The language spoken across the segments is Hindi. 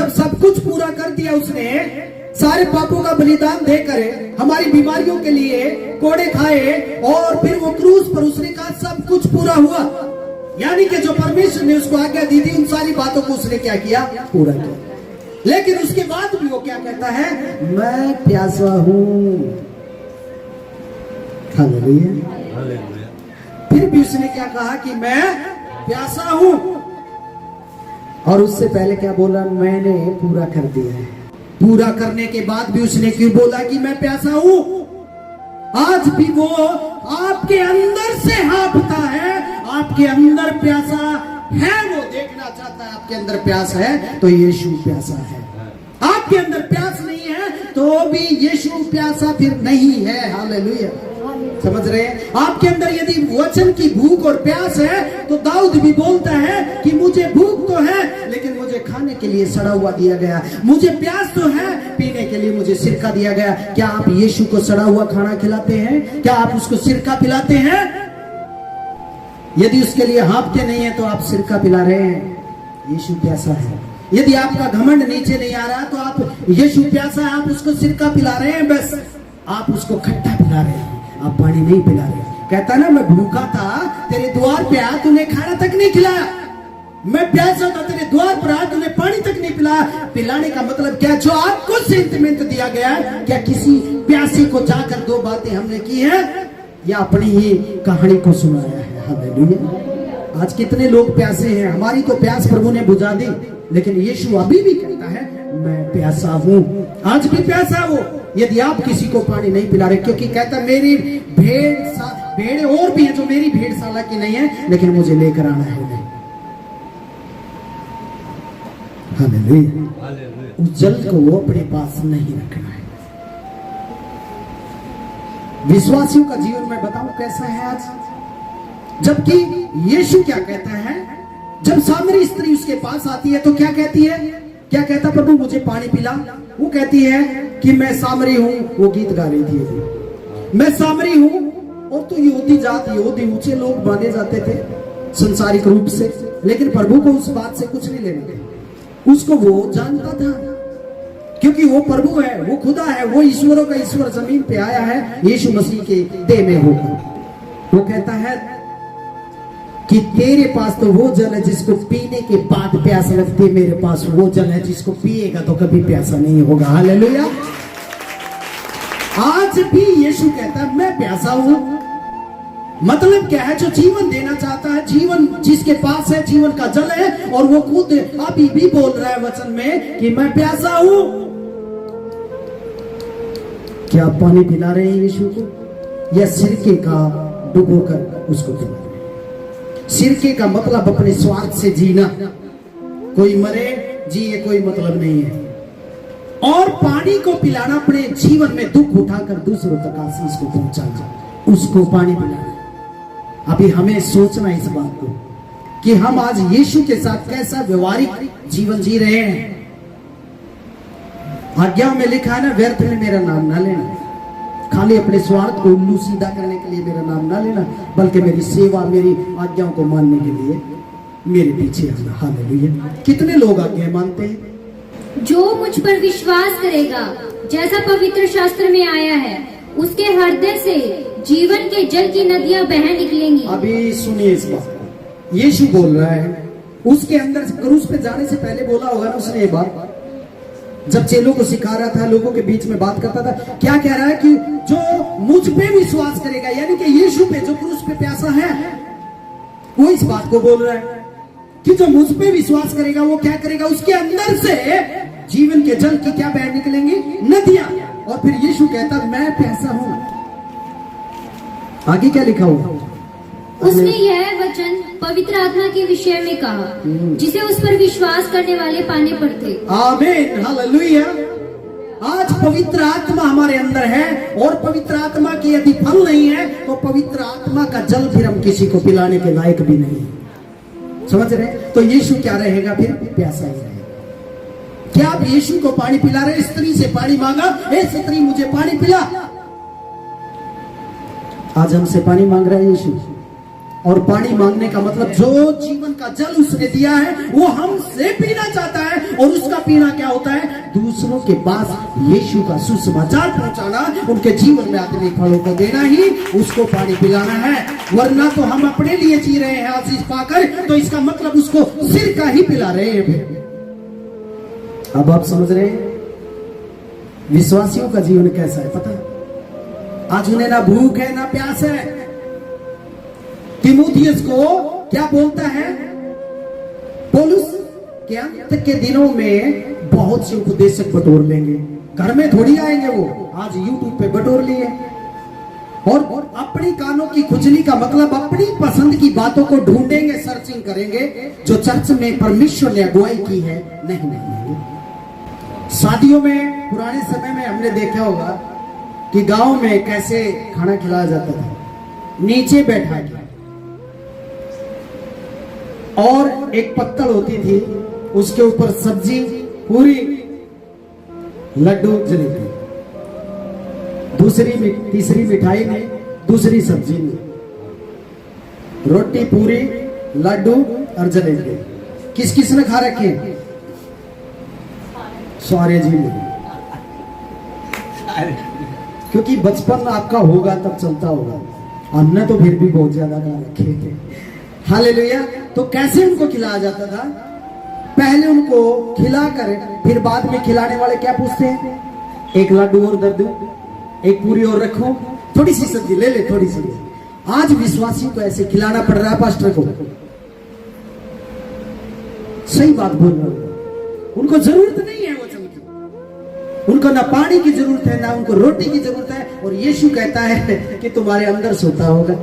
जब सब कुछ पूरा कर दिया उसने, सारे पापों का बलिदान देकर हमारी बीमारियों के लिए कोड़े खाए, और फिर वो क्रूस पर उसने कहा सब कुछ पूरा हुआ। यानी कि जो परमेश्वर ने उसको आज्ञा दी थी उन सारी बातों को उसने क्या किया, पूरा किया। लेकिन उसके बाद भी वो क्या कहता है, मैं प्यासा हूं। हालेलुया। फिर भी उसने क्या कहा कि मैं प्यासा हूं, और उससे पहले क्या बोला, मैंने पूरा कर दिया है। पूरा करने के बाद भी उसने क्यों बोला कि मैं प्यासा हूं? आज भी वो आपके अंदर से हाँफता है, आपके अंदर प्यासा है, वो देखना चाहता है आपके अंदर प्यास है तो यीशु प्यासा है। आपके अंदर प्यास नहीं है तो भी यीशु प्यासा फिर नहीं है। हालेलुया, समझ रहे हैं? आपके अंदर यदि वचन की भूख और प्यास है तो दाऊद भी बोलता है कि मुझे भूख तो है लेकिन मुझे खाने के लिए सड़ा हुआ दिया गया, मुझे प्यास तो है पीने के लिए मुझे सिरका दिया गया। क्या आप यीशु को सड़ा हुआ खाना खिलाते हैं? क्या आप उसको सिरका पिलाते हैं? यदि उसके लिए हाँफते नहीं है तो आप सिरका पिला रहे हैं। यीशु प्यासा है। यदि आपका घमंड नीचे नहीं आ रहा तो आप यीशु प्यासा है, आप उसको सिरका पिला रहे हैं, बस आप उसको खट्टा पिला रहे हैं, आप पानी नहीं पिला रहे। कहता ना मैं भूखा था तेरे द्वार पे आया, तूने खाना तक नहीं खिलाया। मैं प्यासा था तेरे द्वार पर आया, तूने पानी तक नहीं पिलाया। पिलाने का मतलब क्या? जो आपको सेंटिमेंट दिया गया, क्या किसी प्यासी को जाकर दो बातें हमने की है या अपनी ही कहानी को सुनाया है? हालेलुया। आज कितने लोग प्यासे हैं, हमारी तो प्यास प्रभु ने बुझा दी, लेकिन यीशु अभी भी कहता है मैं प्यासा हूं। आज भी प्यासा वो, यदि आप किसी को पानी नहीं पिला रहे, क्योंकि कहता मेरी भेड़ और भी है जो मेरी भेड़शाला की नहीं है लेकिन मुझे लेकर आना है। हालेलुया। उस जल को वो अपने पास नहीं रखना है। विश्वासियों का जीवन मैं बताऊं कैसा है आज, जबकि यीशु क्या कहता है, जब सामरी स्त्री उसके पास आती है तो क्या कहती है? क्या कहता, प्रभु मुझे पानी पिला। वो कहती है कि मैं सामरी हूं। वो गीत गा रही थी, मैं सामरी हूं, और तो यहूदी जात, यहूदी ऊंचे लोग माने जाते थे संसारिक रूप से, लेकिन प्रभु को उस बात से कुछ नहीं लेना था। उसको वो जानता था क्योंकि वो प्रभु है, वो खुदा है, वो ईश्वरों का ईश्वर जमीन पे आया है यीशु मसीह के देह में होकर। वो कहता है कि तेरे पास तो वो जल है जिसको पीने के बाद प्यास लगती है, मेरे पास वो जल है जिसको पिएगा तो कभी प्यासा नहीं होगा। हालेलुया। आज भी यीशु कहता है मैं प्यासा हूं। मतलब क्या है? जो जीवन देना चाहता है, जीवन जिसके पास है, जीवन का जल है, और वो खुद अभी भी बोल रहा है वचन में कि मैं प्यासा हूं। क्या आप पानी पिला रहे हैं यीशु को, या सिरके का डुबोकर उसको पिला रहे हैं? सिरके का मतलब अपने स्वार्थ से जीना, कोई मरे जिए कोई मतलब नहीं है, और पानी को पिलाना अपने जीवन में दुख उठाकर दूसरों तक आशीष को पहुंचाना, उसको पानी पिलाना। अभी हमें सोचना इस बात को कि हम आज यीशु के साथ कैसा व्यवहारिक जीवन जी रहे हैं। आज्ञा में लिखा है ना, व्यर्थ में मेरा नाम ना लेना, खाली अपने स्वार्थ को उल्लू सीधा करने के लिए मेरा नाम ना लेना, बल्कि मेरी सेवा, मेरी आज्ञाओं को मानने के लिए मेरे पीछे आना। हालेलुया। कितने लोग आज्ञा मानते हैं? जो मुझ पर विश्वास करेगा, जैसा पवित्र शास्त्र में आया है, उसके हृदय से जीवन के जल की नदियां बह निकलेंगी। अभी सुनिए इस बात को, यीशु बोल रहा है। उसके अंदर क्रूस पे जाने से पहले बोला होगा ना उसने ये बात, जब चेलों को सिखा रहा था, लोगों के बीच में बात करता था। क्या कह रहा है कि जो मुझ पे विश्वास करेगा, यानी कि यीशु पे जो क्रूस पे प्यासा है, वो इस बात को बोल रहा है कि जो मुझ पे विश्वास करेगा वो क्या करेगा, उसके अंदर से जीवन के जल की क्या बह निकलेंगी? नदियां। और फिर यीशु कहता मैं प्यासा हूं। आगे क्या लिखा हुआ? उसने यह वचन पवित्र आत्मा के विषय में कहा, जिसे उस पर विश्वास करने वाले पाने पड़ते। आमीन, हालेलुया। आज पवित्र आत्मा हमारे अंदर है, और पवित्र आत्मा की यदि फल नहीं है तो पवित्र आत्मा का जल फिर हम किसी को पिलाने के लायक भी नहीं। समझ रहे? तो यीशु क्या रहेगा? फिर प्यासा ही रहेगा। क्या आप यीशु को पानी पिला रहे? स्त्री से पानी मांगा, ए स्त्री मुझे पानी पिला। आज हमसे पानी मांग रहा है यीशु। और पानी मांगने का मतलब जो जीवन का जल उसने दिया है वो हमसे पीना चाहता है। और उसका पीना क्या होता है? दूसरों के पास यीशु का सुसमाचार पहुंचाना, उनके जीवन में आत्मिक फलों को देना ही उसको पानी पिलाना है। वरना तो हम अपने लिए जी रहे हैं आशीष पाकर, तो इसका मतलब उसको सिर का ही पिला रहे हैं। अब आप समझ रहे हैं विश्वासियों का जीवन कैसा है? पता है, आज उन्हें ना भूख है ना प्यास है। तीमुथियुस को क्या बोलता है पौलुस? कि अंत के दिनों में बहुत से उपदेशक बटोर लेंगे, घर में थोड़ी आएंगे वो, आज यूट्यूब पे बटोर लिए। और अपनी कानों की खुजली का मतलब अपनी पसंद की बातों को ढूंढेंगे, सर्चिंग करेंगे, जो चर्च में परमेश्वर ने अगुवाई की है नहीं नहीं। शादियों में पुराने समय में हमने देखा होगा कि गांव में कैसे खाना खिलाया जाता था, नीचे बैठा के, और एक पत्तल होती थी, उसके ऊपर सब्जी, पूरी, लड्डू, जलेबी, तीसरी मिठाई में, दूसरी सब्जी में, रोटी, पूरी, लड्डू और जलेबी। किस किस ने खा रखे? सारे जी ने, क्योंकि बचपन आपका होगा तब चलता होगा, हमने तो फिर भी बहुत ज्यादा खा रखे थे। हालेलुया। तो कैसे उनको खिलाया जाता था? पहले उनको खिलाकर फिर बाद में खिलाने वाले क्या पूछते हैं? एक लड्डू और दे दूं, एक पूरी और रखूं, थोड़ी सी सब्जी ले ले, थोड़ी सी। आज विश्वासी को ऐसे खिलाना पड़ रहा है पास्टर को। सही बात बोल रहा हूं, उनको जरूरत नहीं है वचन की, उनको ना पानी की जरूरत है, ना उनको रोटी की जरूरत है। और यीशु कहता है कि तुम्हारे अंदर सोता होगा।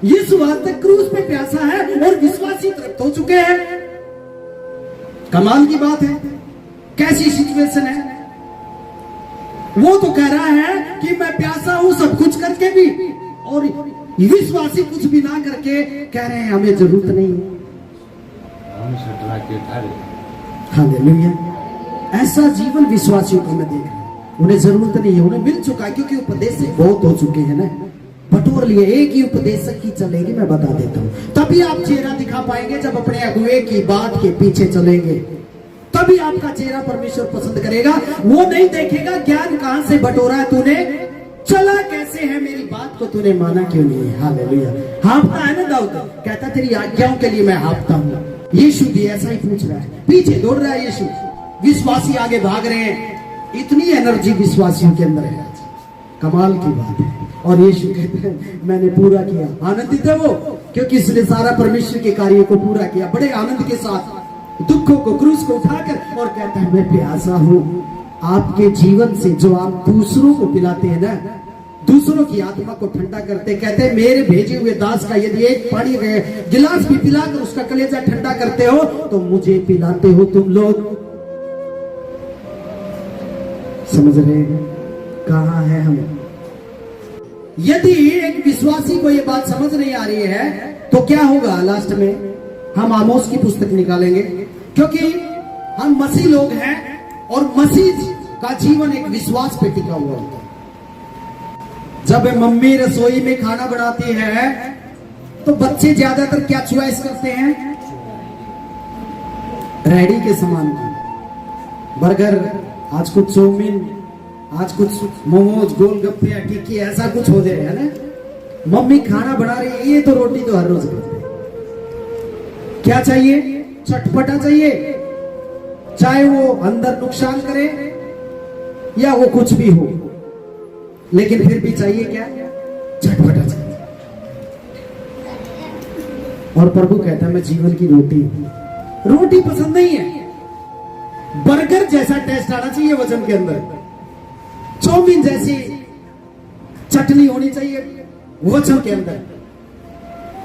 यीशु आज तक क्रूस पे प्यासा है और विश्वासी तृप्त हो चुके हैं। कमाल की बात है, कैसी सिचुएशन है। वो तो कह रहा है कि मैं प्यासा हूं सब कुछ करके भी, और विश्वासी कुछ भी ना करके कह रहे हैं हमें जरूरत नहीं है। हालेलुया। ऐसा जीवन विश्वासियों को मैं देख रहा हूं, उन्हें जरूरत नहीं है, उन्हें मिल चुका है, क्योंकि उपदेशक बहुत हो चुके हैं ना, बटोर लिए। एक ही उपदेशक की चलेगी, मैं बता देता हूं। तभी आप चेहरा दिखा पाएंगे जब अपने अगुए की बात के पीछे चलेंगे, तभी आपका चेहरा परमेश्वर पसंद करेगा। वो नहीं देखेगा ज्ञान कहां से बटोरा है तूने, चला कैसे है, मेरी बात को तूने माना क्यों नहीं है। हालेलुया। हाँफता है ना दाऊद, कहता तेरी आज्ञाओं के लिए मैं हाँफता हूं। यीशु भी ऐसा ही पूछ रहा है, पीछे दौड़ रहा है यीशु, विश्वासी आगे भाग रहे हैं। इतनी एनर्जी विश्वासियों के अंदर है, कमाल की बात है। और यीशु कहते हैं मैंने पूरा किया। आनंदित है वो, क्योंकि इसने सारा परमेश्वर के कार्य को पूरा किया, बड़े आनंद के साथ दुखों को, क्रूस को उठाकर, और कहता है मैं प्यासा हूं। आपके जीवन से जो आप दूसरों को पिलाते हैं ना, दूसरों की आत्मा को ठंडा करते, कहते हैं मेरे भेजे हुए दास का यदि एक पानी गिलास भी पिलाकर उसका कलेजा ठंडा करते हो तो मुझे पिलाते हो तुम लोग। समझ रहे हैं कहां है हम? यदि एक विश्वासी को यह बात समझ नहीं आ रही है तो क्या होगा? लास्ट में हम आमोस की पुस्तक निकालेंगे, क्योंकि हम मसीह लोग हैं और मसीह का जीवन एक विश्वास पे टिका हुआ होता है। जब मम्मी रसोई में खाना बनाती है तो बच्चे ज्यादातर क्या चॉइस करते हैं? रेडी के सामान की, बर्गर, आज कुछ चाउमीन, आज कुछ मोमोज, गोलगप्पे, टिक्की, ऐसा कुछ हो जाए, है ना। मम्मी खाना बना रही है, ये तो रोटी तो हर रोज करते हैं। क्या चाहिए? चटपटा चाहिए, चाहे वो अंदर नुकसान करे या वो कुछ भी हो, लेकिन फिर भी चाहिए क्या? चटपटा चाहिए। और प्रभु कहता है मैं जीवन की रोटी हूं। रोटी पसंद नहीं है, बर्गर जैसा टेस्ट आना चाहिए वजन के अंदर, चाउमीन जैसी चटनी होनी चाहिए वचन के अंदर।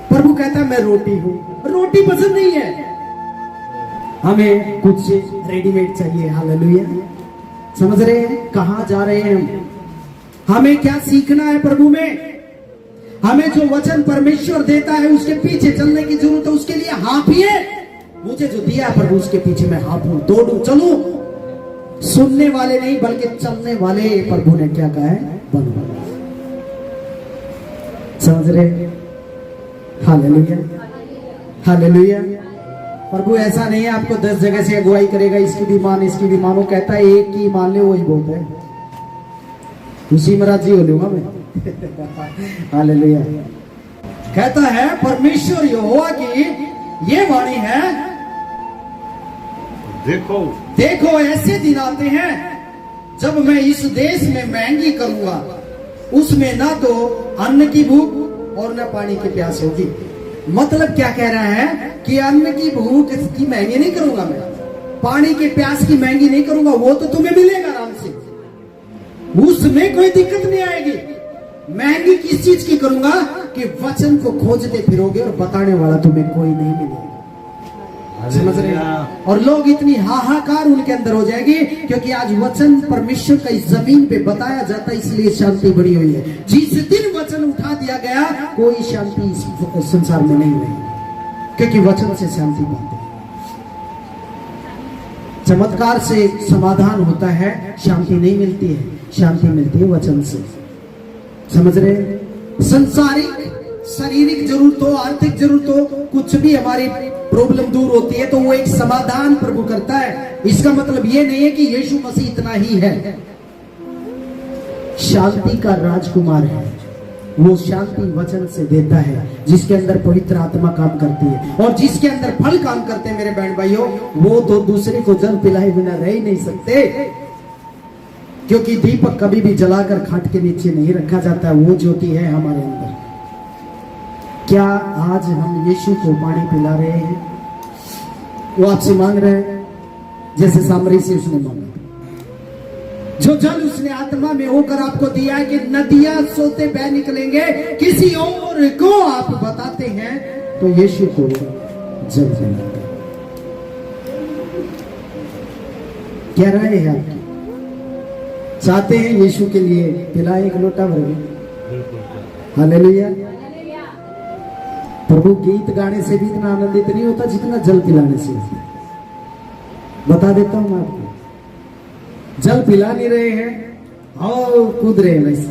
प्रभु कहता है मैं रोटी हूं। रोटी पसंद नहीं है, हमें कुछ रेडीमेड चाहिए। हालेलुया। समझ रहे हैं कहां जा रहे हैं हम? हमें क्या सीखना है प्रभु में? हमें जो वचन परमेश्वर देता है उसके पीछे चलने की जरूरत है। उसके लिए हाँफिए, मुझे जो दिया है प्रभु उसके पीछे मैं हाँफूं, दौड़ूं, चलूं। सुनने वाले नहीं बल्कि चलने वाले प्रभु ने क्या कहा है? बनो। समझ रहे? Hallelujah, hallelujah. प्रभु ऐसा नहीं है आपको 10 जगह से अगुवाई करेगा, इसकी भी मान, इसकी भी मानो। कहता है एक की मान ले, वही बहुत है, उसी में राजी हो लूंगा मैं। हालेलुया। कहता है परमेश्वर यहोवा की ये वाणी है, देखो देखो ऐसे दिन आते हैं जब मैं इस देश में महंगी करूंगा, उसमें ना तो अन्न की भूख और न पानी की प्यास होगी। मतलब क्या कह रहा है कि अन्न की भूख की महंगी नहीं करूंगा मैं, पानी की प्यास की महंगी नहीं करूंगा, वो तो तुम्हें मिलेगा आराम से, उसमें कोई दिक्कत नहीं आएगी। महंगी किस चीज की करूंगा कि वचन को खोजते फिरोगे और बताने वाला तुम्हें कोई नहीं मिलेगा। समझ रहे हैं? और लोग इतनी हाहाकार उनके अंदर हो जाएगी क्योंकि आज वचन परमेश्वर का इस जमीन पे बताया जाता है, इसलिए शांति बड़ी हुई है। जिस दिन वचन उठा दिया गया, कोई शांति इस संसार में नहीं रही, क्योंकि वचन से शांति पाते हैं। चमत्कार से समाधान होता है, शांति नहीं मिलती है, शांति मिलती है वचन से। समझ रहे हैं? संसारिक शारीरिक जरूरतों, आर्थिक जरूरतों, कुछ भी हमारी प्रॉब्लम दूर होती है तो वो एक समाधान प्रभु करता है। इसका मतलब ये नहीं है कि यीशु मसीह इतना ही है, शांति का राजकुमार है। वो शांति वचन से देता है, जिसके अंदर पवित्र आत्मा काम करती है और जिसके अंदर फल काम करते हैं। मेरे बहन भाइयों, वो तो दूसरे को जल पिलाए बिना रह ही नहीं सकते, क्योंकि दीपक कभी भी जलाकर खाट के नीचे नहीं रखा जाता, वो ज्योति है हमारे अंदर। क्या आज हम यीशु को पानी पिला रहे हैं? वो आपसे मांग रहे हैं जैसे सामरी से उसने मांगा। जो जल उसने आत्मा में होकर आपको दिया है कि नदियां सोते बह निकलेंगे, किसी और को आप बताते हैं तो यीशु को जल पिलाते। क्या राय है आपकी? चाहते हैं यीशु के लिए पिलाए एक लोटा भर? हालेलुया। प्रभु गीत गाने से भी इतना आनंदित नहीं होता जितना जल पिलाने से। बता देता हूं मैं आपको, जल पिला नहीं रहे हैं और कूद रहे हैं वैसे।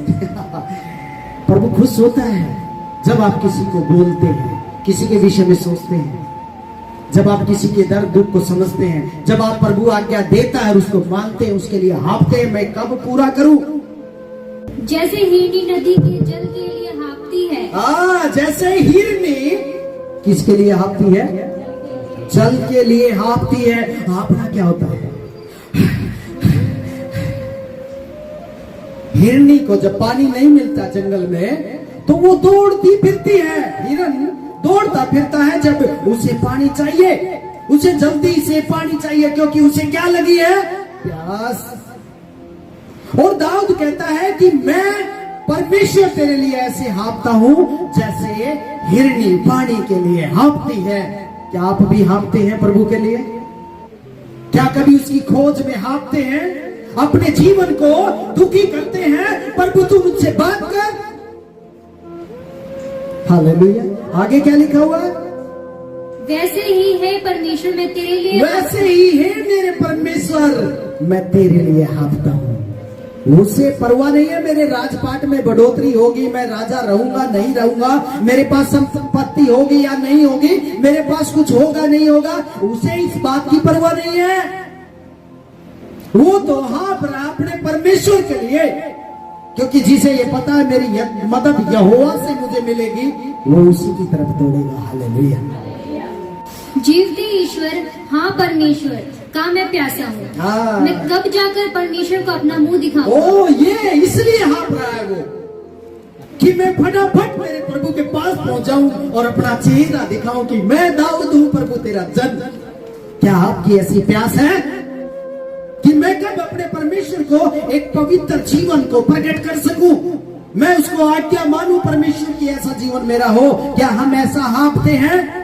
प्रभु खुश होता है जब आप किसी को बोलते हैं, किसी के विषय में सोचते हैं, जब आप किसी के दर्द दुख को समझते हैं, जब आप प्रभु आज्ञा देता है उसको मानते हैं, उसके लिए हाँफते हैं, मैं कब पूरा करूं। जैसे हिरनी नदी के जल के लिए हाँफती है, जैसे हिरनी किसके लिए हाँफती है? जल के लिए हाँफती है। हाँफना क्या होता है? हिरनी को जब पानी नहीं मिलता जंगल में तो वो दौड़ती फिरती है। हिरन दौड़ता फिरता है जब उसे पानी चाहिए, उसे जल्दी से पानी चाहिए, क्योंकि उसे क्या लगी है? प्यास। और दाऊद कहता है कि मैं परमेश्वर तेरे लिए ऐसे हाँफता हूं जैसे हिरनी पानी के लिए हाँफती है। क्या आप भी हाँफते हैं प्रभु के लिए? क्या कभी उसकी खोज में हाँफते हैं? अपने जीवन को दुखी करते हैं, प्रभु तू मुझसे बात कर। हालेलुया। आगे क्या लिखा हुआ है? वैसे ही है परमेश्वर मैं तेरे लिए, वैसे ही है मेरे परमेश्वर मैं तेरे लिए हाँफता हूं। उसे परवाह नहीं है मेरे राजपाट में बढ़ोतरी होगी, मैं राजा रहूंगा नहीं रहूंगा, मेरे पास संपत्ति होगी या नहीं होगी, मेरे पास कुछ होगा नहीं होगा, उसे इस बात की परवाह नहीं है। वो तो हाँफ रहा अपने परमेश्वर के लिए, क्योंकि जिसे ये पता है मेरी मदद यहोवा से मुझे मिलेगी, वो उसी की तरफ दौड़ेगा। हालेलुया। जीवते ईश्वर हाँ परमेश्वर का मैं प्यासा हूँ, मैं कब जाकर परमेश्वर को अपना मुंह दिखाऊं? ओ ये इसलिए हाँफ रहा है वो, कि मैं फटाफट मेरे प्रभु के पास पहुंच जाऊं और अपना चेहरा दिखाऊं कि मैं दाऊद हूं प्रभु तेरा जन। क्या आपकी ऐसी प्यास है कि मैं कब अपने परमेश्वर को एक पवित्र जीवन को प्रकट कर सकूं, मैं उसको आज्ञा मानूं परमेश्वर की, ऐसा जीवन मेरा हो? क्या हम ऐसा हाँफते हैं?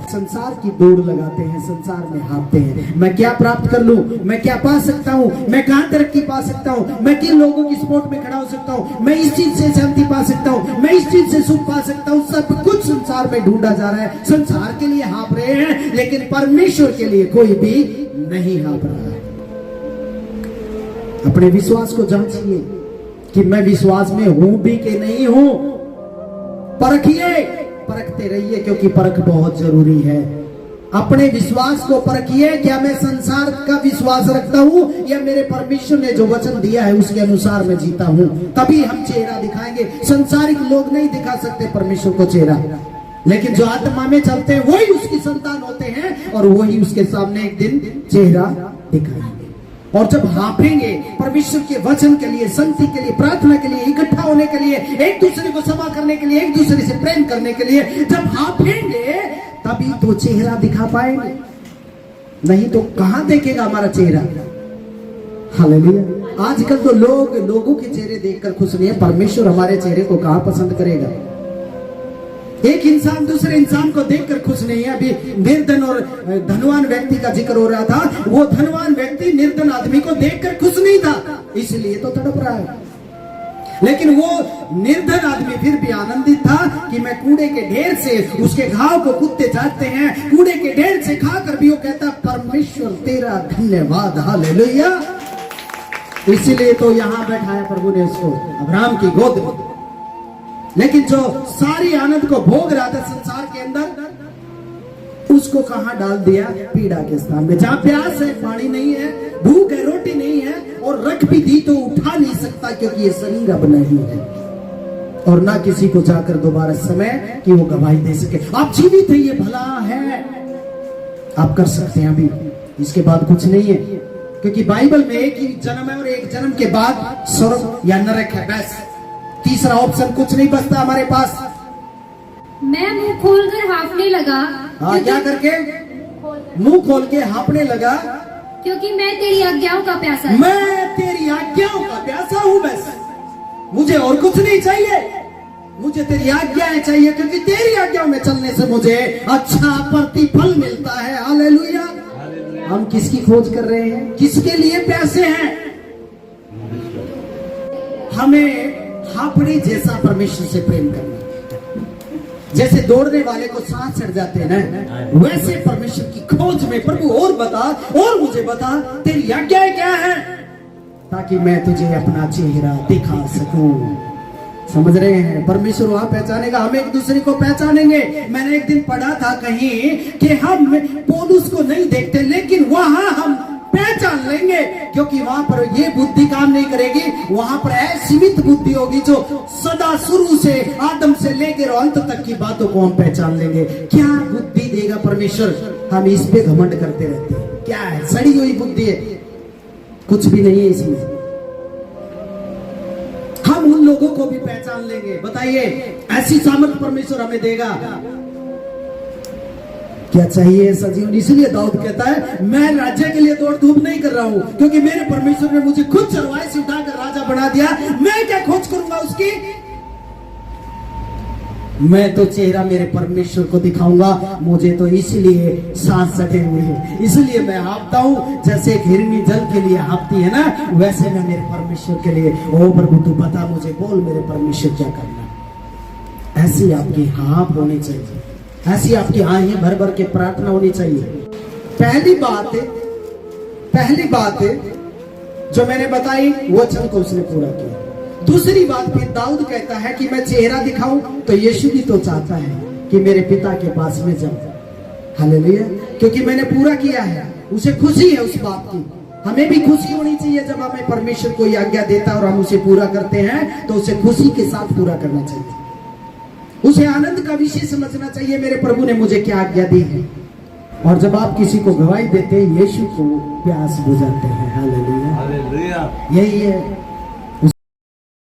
संसार की दौड़ लगाते हैं, संसार में हाँफते हैं, मैं क्या प्राप्त कर लूं, मैं क्या पा सकता हूं, मैं कहां तरक्की पा सकता हूं, मैं किन लोगों की सपोर्ट में खड़ा हो सकता हूं, मैं इस चीज से शांति पा सकता हूं, मैं इस चीज से सुख पा सकता हूं। सब कुछ संसार में ढूंढा जा रहा है, संसार के लिए हाँफ रहे हैं, लेकिन परमेश्वर के लिए कोई भी नहीं हाँफ रहा है। अपने विश्वास को जांचिए कि मैं विश्वास में हूं भी कि नहीं हूं। परखिए, परखते रहिए, क्योंकि परख बहुत जरूरी है। अपने विश्वास को परखिए, क्या मैं संसार का विश्वास रखता हूँ या मेरे परमेश्वर ने जो वचन दिया है उसके अनुसार मैं जीता हूँ। तभी हम चेहरा दिखाएंगे। संसारिक लोग नहीं दिखा सकते परमेश्वर को चेहरा, लेकिन जो आत्मा में चलते हैं वही उसकी संतान होते हैं और वही उसके सामने एक दिन चेहरा दिखाएंगे। और जब हाँफेंगे परमेश्वर के वचन के लिए, संगति के लिए, प्रार्थना के लिए, इकट्ठा होने के लिए, एक दूसरे को क्षमा करने के लिए, एक दूसरे से प्रेम करने के लिए, जब हाँफेंगे तभी तो चेहरा दिखा पाएंगे, नहीं तो कहां देखेगा हमारा चेहरा। हालेलुया। आजकल तो लोगों के चेहरे देखकर खुश नहीं है, परमेश्वर हमारे चेहरे को कहां पसंद करेगा। एक इंसान दूसरे इंसान को देखकर खुश नहीं है। अभी निर्धन और धनवान व्यक्ति का जिक्र हो रहा था, वो धनवान व्यक्ति निर्धन आदमी को देखकर खुश नहीं था, इसलिए तो तड़प रहा है। लेकिन वो निर्धन आदमी फिर भी आनंदित था कि मैं कूड़े के ढेर से, उसके घाव को कुत्ते चाटते हैं, कूड़े के ढेर से खाकर भी वो कहता परमेश्वर तेरा धन्यवाद, हालेलुया। इसलिए तो यहां बैठा है प्रभु ने उसको अब्राहम की गोद में। लेकिन जो सारी आनंद को भोग रहा था संसार के अंदर, उसको कहां डाल दिया? पीड़ा के स्थान में, जहां प्यास है, पानी नहीं है, भूख है, रोटी नहीं है, और रख भी दी तो उठा नहीं सकता, क्योंकि ये शरीर अब नहीं है, और ना किसी को जाकर दोबारा समय कि वो गवाही दे सके। आप जीवित है, ये भला है, आप कर सकते हैं अभी, इसके बाद कुछ नहीं है। क्योंकि बाइबल में एक ही जन्म है और एक जन्म के बाद स्वर्ग या नरक है, बस तीसरा ऑप्शन कुछ नहीं बचता हमारे पास। मैं मुंह खोलकर हाँफने लगा। हाँ, क्या करके? मुंह खोल के हाँफने लगा, क्योंकि मैं तेरी आज्ञाओं का प्यासा हूं। मैं तेरी आज्ञाओं का प्यासा हूँ, बस मुझे और कुछ नहीं चाहिए, मुझे तेरी आज्ञाएं चाहिए, क्योंकि तेरी आज्ञाओं में चलने से मुझे अच्छा प्रतिफल मिलता है। हालेलुया। हम किसकी खोज कर रहे हैं? किसके लिए प्यासे हैं? हमें हाँफने जैसा परमेश्वर से प्रेम करना। जैसे दौड़ने वाले को सांस चढ़ जाते हैं ना, वैसे परमेश्वर की खोज में, प्रभु और बता, और मुझे बता तेरी आज्ञाएं क्या है, ताकि मैं तुझे अपना चेहरा दिखा सकूं। समझ रहे हैं? परमेश्वर वहां पहचानेगा, हम एक दूसरे को पहचानेंगे। मैंने एक दिन पढ़ा था कहीं कि हम पौलुस को नहीं देखते, लेकिन वहां हम पहचान लेंगे, क्योंकि वहां पर ये बुद्धि काम नहीं करेगी, वहां पर असीमित बुद्धि होगी, जो सदा शुरू से आदम से लेकर अंत तक की बातों को हम पहचान लेंगे। क्या बुद्धि देगा परमेश्वर? हम इस पे घमंड करते रहते हैं। क्या है? सड़ी हुई बुद्धि है, कुछ भी नहीं है इसमें। हम उन लोगों को भी पहचान लेंगे। बताइए, ऐसी सामर्थ परमेश्वर हमें देगा। क्या चाहिए ऐसा जीवन? इसलिए दाऊद कहता है मैं राज्य के लिए दौड़ धूप नहीं कर रहा हूं, क्योंकि मेरे परमेश्वर ने मुझे खुद चरवाहे से उठाकर राजा बना दिया। मैं क्या खोज करूंगा उसकी? मैं तो चेहरा मेरे परमेश्वर को दिखाऊंगा। मुझे तो इसलिए सांस सटे हुए हैं, इसलिए मैं हाँफता हूं। जैसे एक हिरनी जल के लिए हाँफती है ना, वैसे मैं मेरे परमेश्वर के लिए, ओ प्रभु तू बता मुझे, बोल मेरे परमेश्वर क्या करना। ऐसी आपकी हाँफ होनी चाहिए, ऐसी आपकी आहें भर भर के प्रार्थना होनी चाहिए। पहली बात है जो मैंने बताई, वचन को उसने पूरा किया। दूसरी बात फिर दाऊद कहता है कि मैं चेहरा दिखाऊं, तो यीशु भी तो चाहता है कि मेरे पिता के पास में जाऊं। हालेलुया। क्योंकि मैंने पूरा किया है, उसे खुशी है उस बात की। हमें भी खुशी होनी चाहिए जब हमें परमेश्वर कोई आज्ञा देता है और हम उसे पूरा करते हैं, तो उसे खुशी के साथ पूरा करना चाहिए, उसे आनंद का विषय समझना चाहिए। मेरे प्रभु ने मुझे क्या आज्ञा दी है। और जब आप किसी को गवाही देते हैं, यीशु को प्यास बुझाते हैं। हालेलुया। यही है